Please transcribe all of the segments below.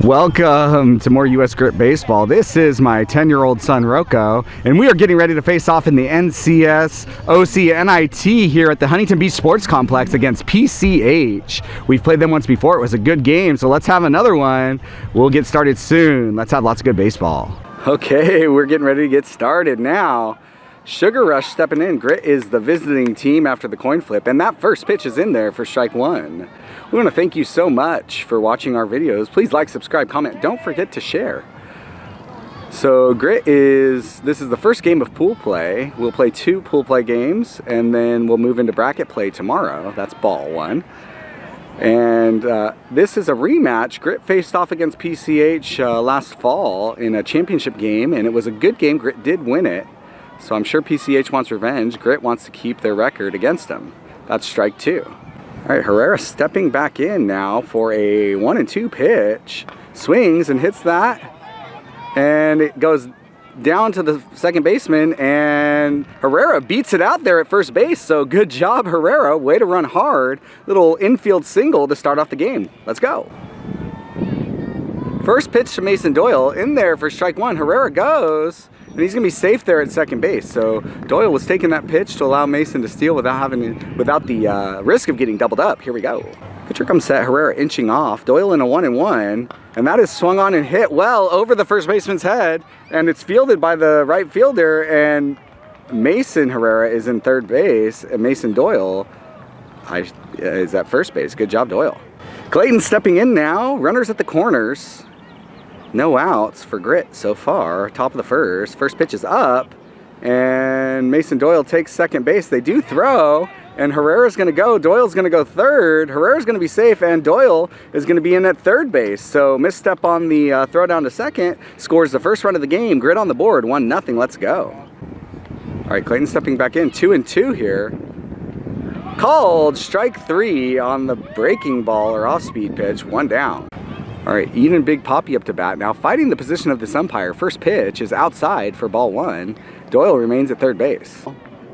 Welcome to more U.S. Grit Baseball. This is my 10-year-old son, Rocco, and we are getting ready to face off in the NCS OC NIT here at the Huntington Beach Sports Complex against PCH. We've played them once before. It was a good game, so let's have another one. We'll get started soon. Let's have lots of good baseball. Okay, we're getting ready to get started now. Sugar Rush stepping in. Grit is the visiting team after the coin flip, and that first pitch is in there for strike one. We want to thank you so much for watching our videos. Please like, subscribe, comment. Don't forget to share. So Grit this is the first game of pool play. We'll play 2 pool play games, and then we'll move into bracket play tomorrow. That's ball 1. And this is a rematch. Grit faced off against PCH last fall in a championship game, and it was a good game. Grit did win it. So I'm sure PCH wants revenge. Grit wants to keep their record against them. That's strike 2. All right, Herrera stepping back in now for a 1-2 pitch. Swings and hits that. And it goes down to the second baseman, and Herrera beats it out there at first base. So good job, Herrera. Way to run hard. Little infield single to start off the game. Let's go. First pitch to Mason Doyle in there for strike 1. Herrera goes. And he's going to be safe there at second base. So Doyle was taking that pitch to allow Mason to steal without the risk of getting doubled up. Here we go. Pitcher comes set. Herrera inching off. Doyle in a 1-1. And that is swung on and hit well over the first baseman's head. And it's fielded by the right fielder. And Mason Herrera is in third base. And Mason Doyle is at first base. Good job, Doyle. Clayton stepping in now. Runners at the corners. No outs for Grit so far. Top of the first. First pitch is up. And Mason Doyle takes second base. They do throw. And Herrera's going to go. Doyle's going to go third. Herrera's going to be safe. And Doyle is going to be in at third base. So misstep on the throw down to second. Scores the first run of the game. Grit on the board. 1-0. Let's go. All right, Clayton stepping back in. 2-2 here. Called strike 3 on the breaking ball or off-speed pitch. 1 down. All right, Eden Big Poppy up to bat now, fighting the position of this umpire. First pitch is outside for ball 1. Doyle remains at third base.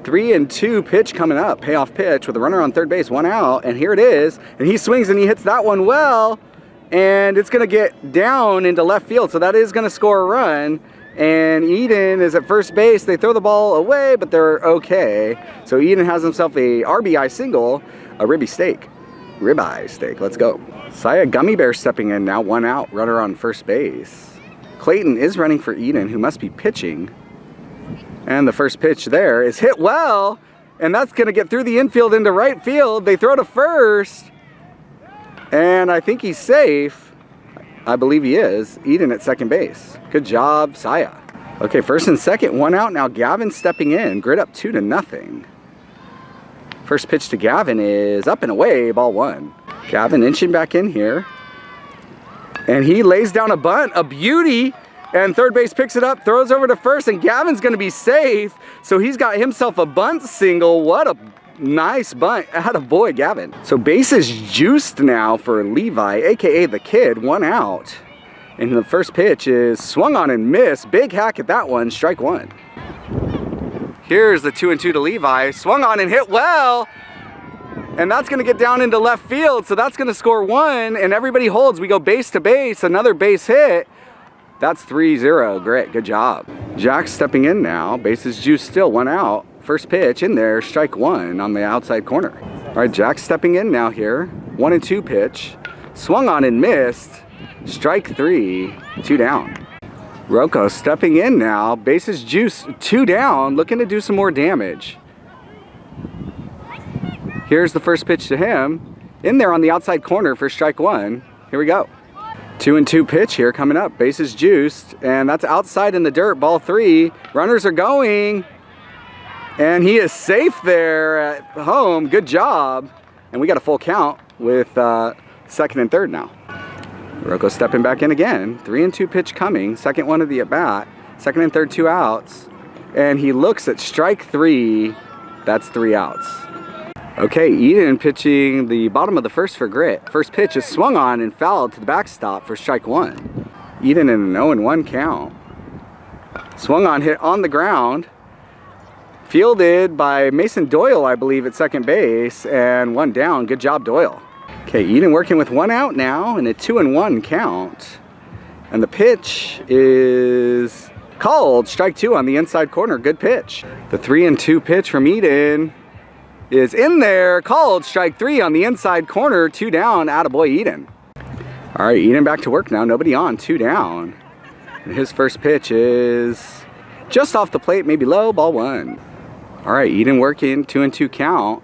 3-2 pitch coming up, payoff pitch with a runner on third base, 1 out, and here it is. And he swings and he hits that one well, and it's going to get down into left field, so that is going to score a run. And Eden is at first base. They throw the ball away, but they're okay. So Eden has himself a RBI single, a ribeye steak. Let's go. Saya Gummy Bear stepping in now, 1 out, runner on first base. Clayton is running for Eden, who must be pitching. And the first pitch there is hit well, and that's going to get through the infield into right field. They throw to first, and I think he's safe. I believe he is. Eden at second base. Good job, Saya. Okay, first and second, 1 out now. Gavin stepping in. Grit up 2-0. First pitch to Gavin is up and away, ball 1. Gavin inching back in here. And he lays down a bunt, a beauty. And third base picks it up, throws over to first, and Gavin's going to be safe. So he's got himself a bunt single. What a nice bunt. Attaboy, Gavin. So bases juiced now for Levi, a.k.a. the Kid, 1 out. And the first pitch is swung on and missed. Big hack at that one, strike 1. Here's the 2-2 to Levi. Swung on and hit well. And that's going to get down into left field. So that's going to score 1. And everybody holds. We go base to base. Another base hit. That's 3-0. Grit. Good job. Jack stepping in now. Bases juiced still. 1 out. First pitch in there. Strike 1 on the outside corner. All right. Jack stepping in now here. 1-2 pitch. Swung on and missed. Strike 3. 2 down. Rocco stepping in now, bases juice, 2 down, looking to do some more damage. Here's the first pitch to him, in there on the outside corner for strike 1. Here we go. 2-2 pitch here coming up, bases juiced, and that's outside in the dirt, ball 3. Runners are going, and he is safe there at home. Good job. And we got a full count with second and third now. Rocco stepping back in again. 3-2 pitch coming. Second one of the at-bat. Second and third, 2 outs. And he looks at strike 3. That's 3 outs. Okay, Eden pitching the bottom of the first for Grit. First pitch is swung on and fouled to the backstop for strike 1. Eden in an 0-1 count. Swung on, hit on the ground. Fielded by Mason Doyle, I believe, at second base. And 1 down. Good job, Doyle. Okay, Eden working with 1 out now and a 2-1 count. And the pitch is called. Strike 2 on the inside corner. Good pitch. The 3-2 pitch from Eden is in there. Called. Strike 3 on the inside corner. 2 down. Attaboy Eden. All right, Eden back to work now. Nobody on. 2 down. And his first pitch is just off the plate, maybe low. Ball 1. All right, Eden working. 2-2 count.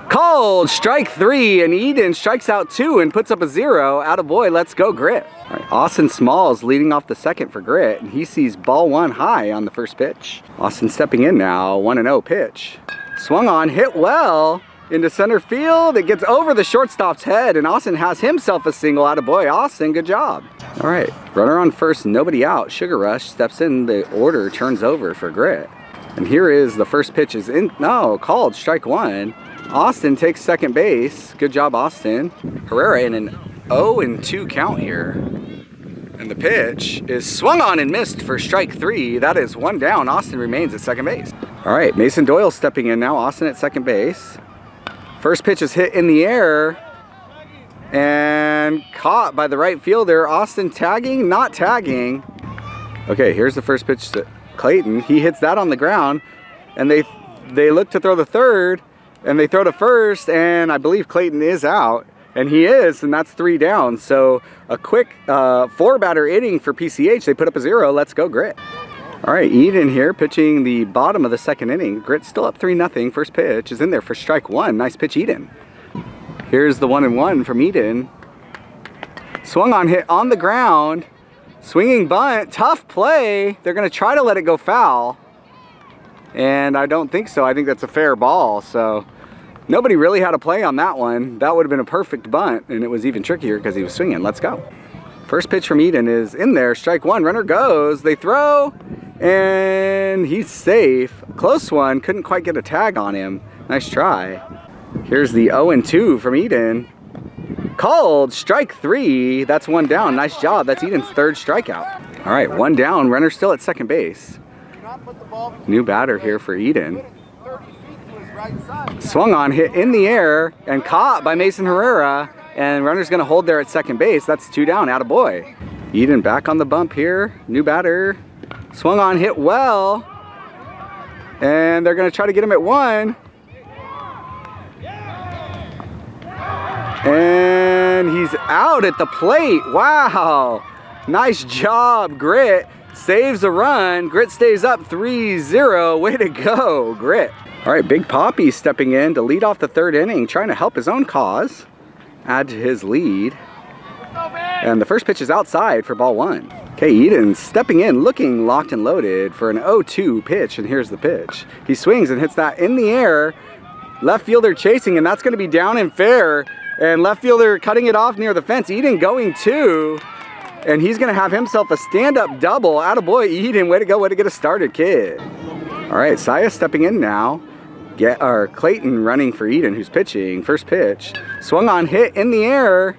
Called. Strike 3, and Eden strikes out 2 and puts up a 0. Attaboy, let's go Grit. All right, Austin Smalls leading off the second for Grit, and he sees ball 1 high on the first pitch. Austin stepping in now. 1-0 pitch. Swung on, hit well into center field. It gets over the shortstop's head, and Austin has himself a single. Attaboy, Austin, good job. All right, runner on first, nobody out. Sugar Rush steps in. The order turns over for Grit. And here is the first pitch is in. No, called. Strike 1. Austin takes second base. Good job, Austin. Herrera in an 0-2 count here. And the pitch is swung on and missed for strike 3. That is 1 down. Austin remains at second base. All right, Mason Doyle stepping in now. Austin at second base. First pitch is hit in the air and caught by the right fielder. Austin tagging, not tagging. Okay, here's the first pitch to Clayton. He hits that on the ground, and they look to throw the third. And they throw to first, and I believe Clayton is out. And he is, and that's 3 down. So a quick 4-batter inning for PCH. They put up a 0. Let's go Grit. All right, Eden here pitching the bottom of the second inning. Grit's still up 3-0. First pitch is in there for strike 1. Nice pitch, Eden. Here's the 1-1 from Eden. Swung on, hit on the ground. Swinging bunt, tough play. They're going to try to let it go foul. And I don't think so. I think that's a fair ball. So nobody really had a play on that one. That would have been a perfect bunt, and it was even trickier because he was swinging. Let's go. First pitch from Eden is in there. Strike 1. Runner goes. They throw, and he's safe. Close one. Couldn't quite get a tag on him. Nice try. Here's the 0-2 from Eden. Called. Strike 3. That's 1 down. Nice job. That's Eden's 3rd strikeout. All right, 1 down. Runner still at second base. New batter here for Eden. Swung on, hit in the air, and caught by Mason Herrera. And runner's going to hold there at second base. That's 2 down. Attaboy. Eden back on the bump here. New batter. Swung on, hit well. And they're going to try to get him at 1. And he's out at the plate. Wow. Nice job, Grit. Saves a run. Grit stays up 3-0. Way to go, Grit. All right, Big Poppy stepping in to lead off the 3rd inning, trying to help his own cause, add to his lead. And the first pitch is outside for ball 1. Okay, Eden stepping in, looking locked and loaded for an 0-2 pitch, and here's the pitch. He swings and hits that in the air. Left fielder chasing, and that's going to be down and fair. And left fielder cutting it off near the fence. Eden going 2. And he's going to have himself a stand-up double. Attaboy, Eden. Way to go. Way to get us started, kid. All right, Saya stepping in now. Clayton running for Eden, who's pitching. First pitch. Swung on, hit in the air.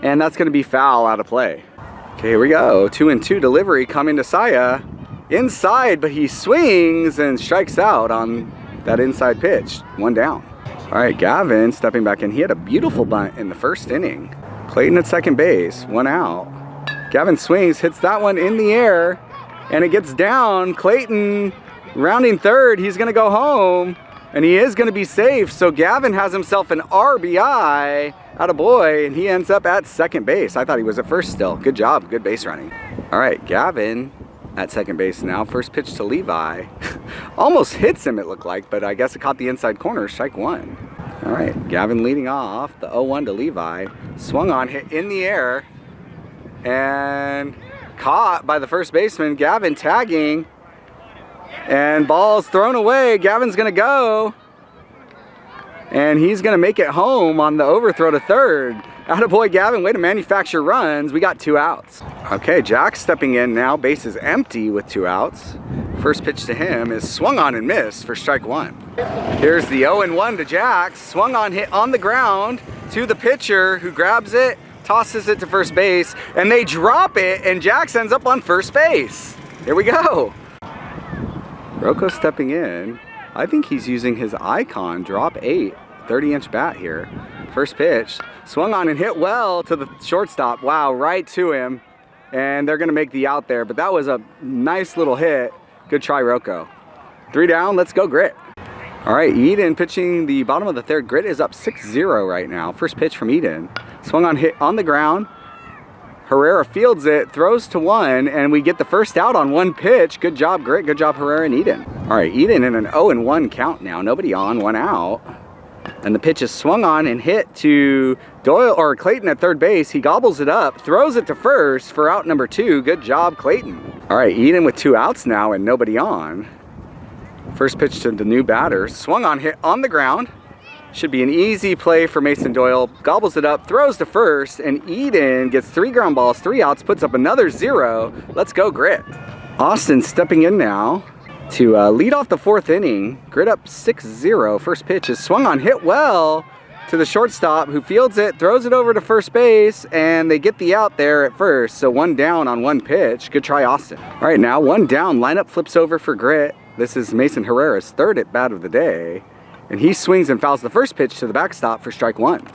And that's going to be foul, out of play. Okay, here we go. 2-2 delivery coming to Saya. Inside, but he swings and strikes out on that inside pitch. 1 down. All right, Gavin stepping back in. He had a beautiful bunt in the 1st inning. Clayton at second base. 1 out. Gavin swings, hits that one in the air, and it gets down. Clayton rounding 3rd. He's going to go home, and he is going to be safe. So Gavin has himself an RBI. Attaboy, and he ends up at second base. I thought he was at first still. Good job. Good base running. All right, Gavin at second base now. First pitch to Levi. Almost hits him, it looked like, but I guess it caught the inside corner. Strike 1. All right, Gavin leading off. The 0-1 to Levi. Swung on, hit in the air. And caught by the first baseman. Gavin tagging, and ball's thrown away. Gavin's gonna go, and he's gonna make it home on the overthrow to 3rd. Attaboy, Gavin. Way to manufacture runs. We got 2 outs. Okay, Jack stepping in now. Base is empty with 2 outs. First pitch to him is swung on and missed for strike 1. Here's the 0-1 to Jack. Swung on, hit on the ground to the pitcher, who grabs it, tosses it to first base, and they drop it, and Jax ends up on first base. Here we go. Rocco stepping in. I think he's using his icon, drop 8, 30-inch bat here. First pitch, Swung on and hit well to the shortstop. Wow, right to him. And they're gonna make the out there, but that was a nice little hit. Good try, Rocco. 3 down, let's go Grit. All right, Eden pitching the bottom of the third. Grit is up 6-0 right now. First pitch from Eden. Swung on, hit on the ground. Herrera fields it, throws to 1, and we get the first out on 1 pitch. Good job, Grit. Good job, Herrera and Eden. All right, Eden in an 0-1 count now. Nobody on, 1 out. And the pitch is swung on and hit to Doyle or Clayton at third base. He gobbles it up, throws it to first for out number 2. Good job, Clayton. All right, Eden with 2 outs now and nobody on. First pitch to the new batter. Swung on, hit on the ground. Should be an easy play for Mason Doyle. Gobbles it up, throws to first, and Eden gets 3 ground balls, 3 outs, puts up another 0. Let's go Grit. Austin stepping in now to lead off the 4th inning. Grit up 6-0. First pitch is swung on, hit well to the shortstop who fields it, throws it over to first base, and they get the out there at first. So 1 down on 1 pitch. Good try, Austin. All right, now 1 down. Lineup flips over for Grit. This is Mason Herrera's 3rd at bat of the day. And he swings and fouls the first pitch to the backstop for strike 1.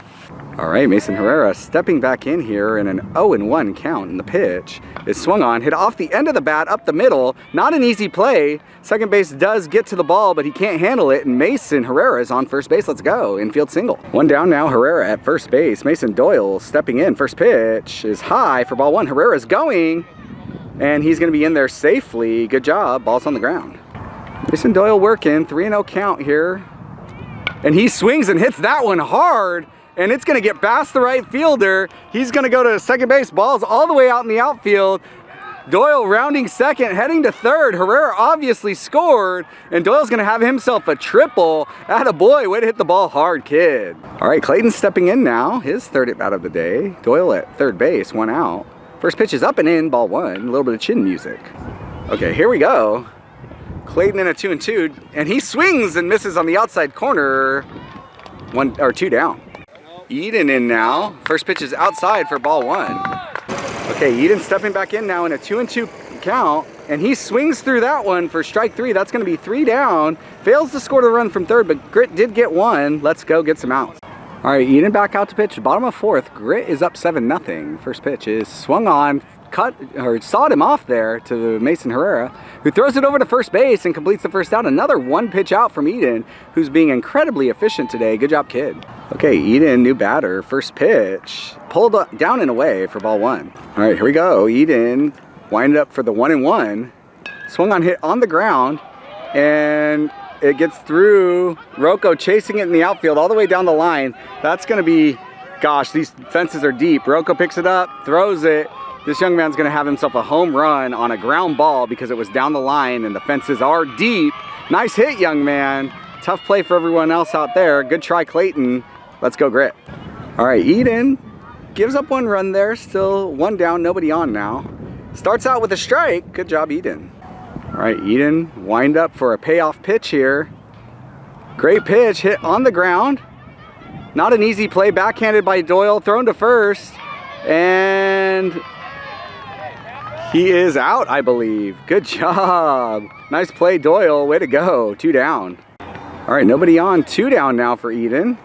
All right, Mason Herrera stepping back in here in an 0-1 count, and the pitch is swung on, hit off the end of the bat, up the middle. Not an easy play. Second base does get to the ball, but he can't handle it, and Mason Herrera is on first base. Let's go. Infield single. 1 down now, Herrera at first base. Mason Doyle stepping in. First pitch is high for ball 1. Herrera's going, and he's going to be in there safely. Good job. Ball's on the ground. Mason Doyle working. 3-0 count here. And he swings and hits that one hard, and it's gonna get past the right fielder. He's gonna go to second base. Ball's all the way out in the outfield. Doyle rounding second, heading to third. Herrera obviously scored, and Doyle's gonna have himself a triple. Attaboy, way to hit the ball hard, kid. All right, Clayton stepping in now, his 3rd at bat of the day. Doyle at third base, 1 out. First pitch is up and in, ball 1. A little bit of chin music. Okay, here we go. Clayton in a 2-2, and he swings and misses on the outside corner. 2 down. Eden in now. First pitch is outside for ball 1. Okay, Eden stepping back in now in a 2-2 count, and he swings through that one for strike 3. That's going to be 3 down. Fails to score the run from third, but Grit did get 1. Let's go get some outs. All right, Eden back out to pitch. Bottom of 4th. Grit is up 7-0. First pitch is swung on, cut or sawed him off there to Mason Herrera, who throws it over to first base and completes the first out. Another 1 pitch out from Eden, who's being incredibly efficient today. Good job, kid. Okay, Eden, new batter. First pitch pulled down and away for ball 1. All right, here we go. Eden winded up for the 1-1. Swung on, hit on the ground, and it gets through. Rocco chasing it in the outfield all the way down the line. That's going to be, gosh, these fences are deep. Rocco picks it up, throws it. This young man's gonna have himself a home run on a ground ball because it was down the line and the fences are deep. Nice hit, young man. Tough play for everyone else out there. Good try, Clayton. Let's go Grit. All right, Eden gives up 1 run there. Still 1 down, nobody on now. Starts out with a strike. Good job, Eden. All right, Eden wind up for a payoff pitch here. Great pitch, hit on the ground. Not an easy play, backhanded by Doyle, thrown to first, and he is out, I believe. Good job. Nice play, Doyle. Way to go. 2 down. All right, nobody on. 2 down now for Eden.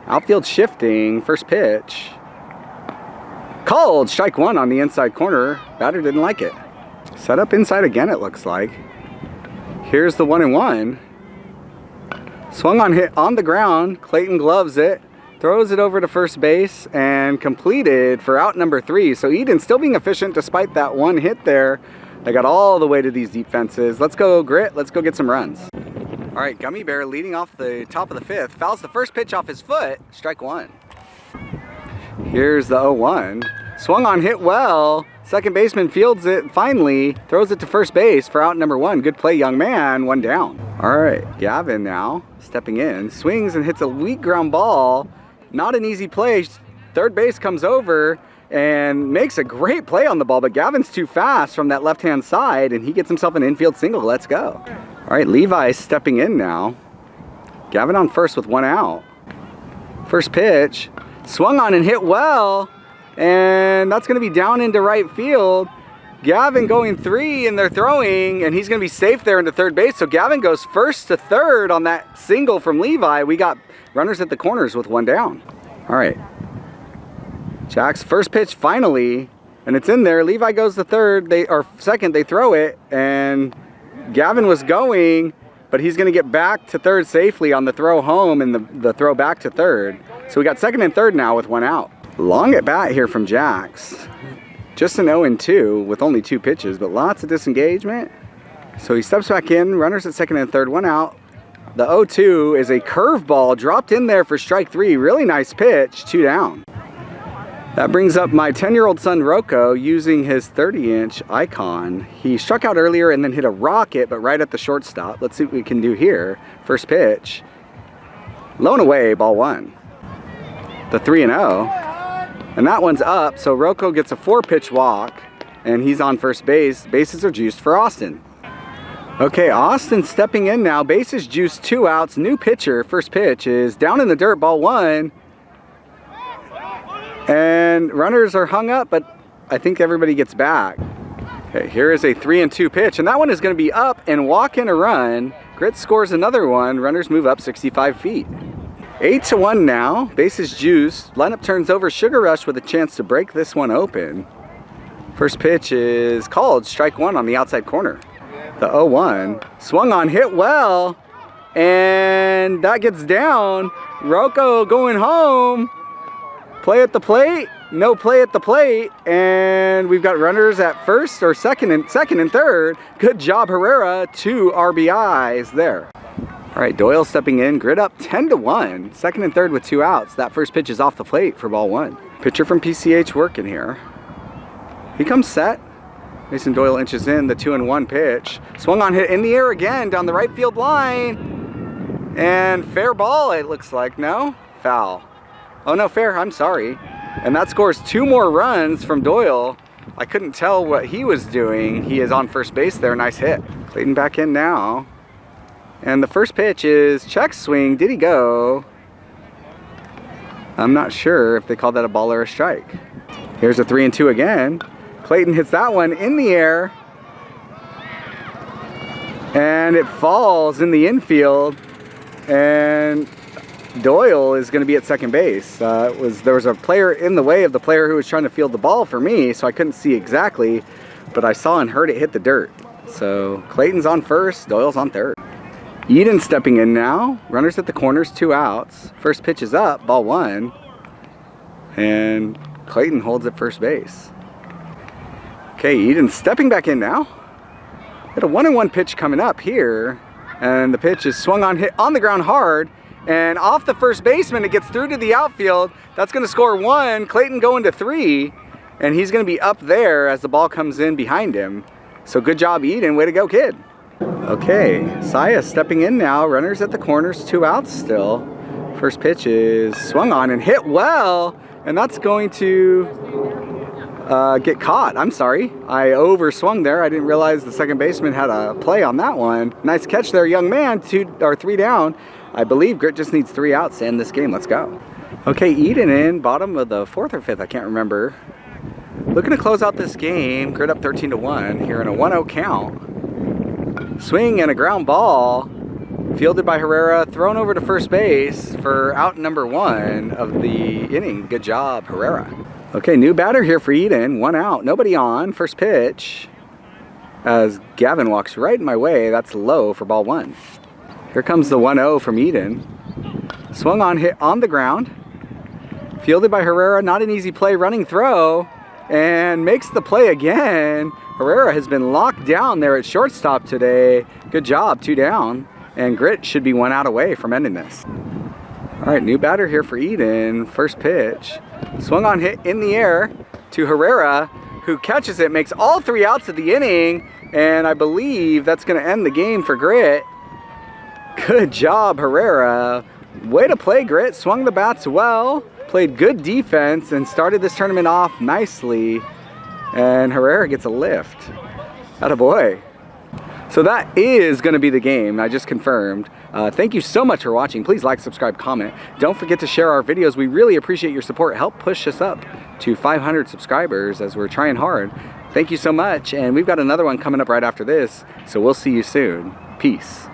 Outfield shifting. First pitch. Called. Strike 1 on the inside corner. Batter didn't like it. Set up inside again, it looks like. Here's the 1-1. Swung on, hit on the ground. Clayton gloves it. Throws it over to first base and completed for out number 3. So Eden still being efficient despite that 1 hit there. They got all the way to these deep fences. Let's go Grit. Let's go get some runs. All right, Gummy Bear leading off the top of the 5th. Fouls the first pitch off his foot. Strike 1. Here's the 0-1. Swung on, hit well. Second baseman fields it finally. Throws it to first base for out number 1. Good play, young man. 1 down. All right, Gavin now stepping in. Swings and hits a weak ground ball. Not an easy play. Third base comes over and makes a great play on the ball, but Gavin's too fast from that left-hand side, and he gets himself an infield single. Let's go. All right, Levi stepping in now. Gavin on first with 1 out. First pitch, swung on and hit well, and that's going to be down into right field. Gavin going 3, and they're throwing, and he's going to be safe there into third base. So Gavin goes first to third on that single from Levi. We got runners at the corners with 1 down. All right, Jack's first pitch finally, and it's in there. Levi goes to third, or second, they throw it, and Gavin was going, but he's gonna get back to third safely on the throw home and the throw back to third. So we got second and third now with one out. Long at bat here from Jax. Just an 0-2 with only 2 pitches, but lots of disengagement. So he steps back in, runners at second and third, one out. The 0-2 is a curveball dropped in there for strike 3. Really nice pitch, 2 down. That brings up my 10-year-old son Rocco using his 30-inch icon. He struck out earlier and then hit a rocket, but right at the shortstop. Let's see what we can do here. First pitch. Low and away, ball 1. The 3-0. And that one's up, so Rocco gets a 4-pitch walk, and he's on first base. Bases are juiced for Austin. Okay, Austin stepping in now. Bases juiced, 2 outs. New pitcher. First pitch is down in the dirt, ball 1. And runners are hung up, but I think everybody gets back. Okay, here is a 3-2 pitch, and that one is going to be up and walk in a run. Grit scores another one. Runners move up 65 feet. 8-1 now. Bases juiced. Lineup turns over. Sugar Rush with a chance to break this one open. First pitch is called. Strike 1 on the outside corner. The 0-1. Swung on, hit well, and that gets down. Rocco going home. Play at the plate. No play at the plate, and we've got runners at first or second and third. Good job, Herrera. 2 RBIs there. All right, Doyle stepping in. Grit up 10-1. Second and third with 2 outs. That first pitch is off the plate for ball 1. Pitcher from PCH working here. He comes set. Mason Doyle inches in the 2-1 pitch. Swung on, hit in the air again down the right field line. And fair ball, it looks like. No? Foul. Oh no, fair, I'm sorry. And that scores 2 more runs from Doyle. I couldn't tell what he was doing. He is on first base there, nice hit. Clayton back in now. And the first pitch is check swing, did he go? I'm not sure if they call that a ball or a strike. Here's a 3-2 again. Clayton hits that one in the air. And it falls in the infield. And Doyle is going to be at second base. There was a player in the way of the player who was trying to field the ball for me, so I couldn't see exactly, but I saw and heard it hit the dirt. So Clayton's on first, Doyle's on third. Eden stepping in now. Runners at the corners, 2 outs. First pitch is up, ball 1. And Clayton holds at first base. Okay, Eden stepping back in now. Got a 1-1 pitch coming up here. And the pitch is swung on, hit on the ground hard. And off the first baseman, it gets through to the outfield. That's going to score 1. Clayton going to 3. And he's going to be up there as the ball comes in behind him. So good job, Eden. Way to go, kid. Okay, Saya stepping in now. Runners at the corners, 2 outs still. First pitch is swung on and hit well. And that's going to get caught. I'm sorry. I overswung there. I didn't realize the second baseman had a play on that one. Nice catch there, young man. 2 or 3 down. I believe Grit just needs 3 outs to end this game. Let's go. Okay, Eden in, bottom of the 4th or 5th, I can't remember. Looking to close out this game. Grit up 13-1 here in a 1-0 count. Swing and a ground ball. Fielded by Herrera, thrown over to first base for out number 1 of the inning. Good job, Herrera. Okay, new batter here for Eden. 1 out, nobody on. First pitch. As Gavin walks right in my way, that's low for ball 1. Here comes the 1-0 from Eden. Swung on, hit on the ground. Fielded by Herrera, not an easy play, running throw. And makes the play again. Herrera has been locked down there at shortstop today. Good job, 2 down. And Grit should be 1 out away from ending this. All right, new batter here for Eden. First pitch. Swung on, hit in the air to Herrera, who catches it, makes all 3 outs of the inning. And I believe that's going to end the game for Grit. Good job, Herrera. Way to play, Grit. Swung the bats well. Played good defense and started this tournament off nicely. And Herrera gets a lift. Attaboy. So that is going to be the game. I just confirmed. Thank you so much for watching. Please like, subscribe, comment. Don't forget to share our videos. We really appreciate your support. Help push us up to 500 subscribers as we're trying hard. Thank you so much. And we've got another one coming up right after this. So we'll see you soon. Peace.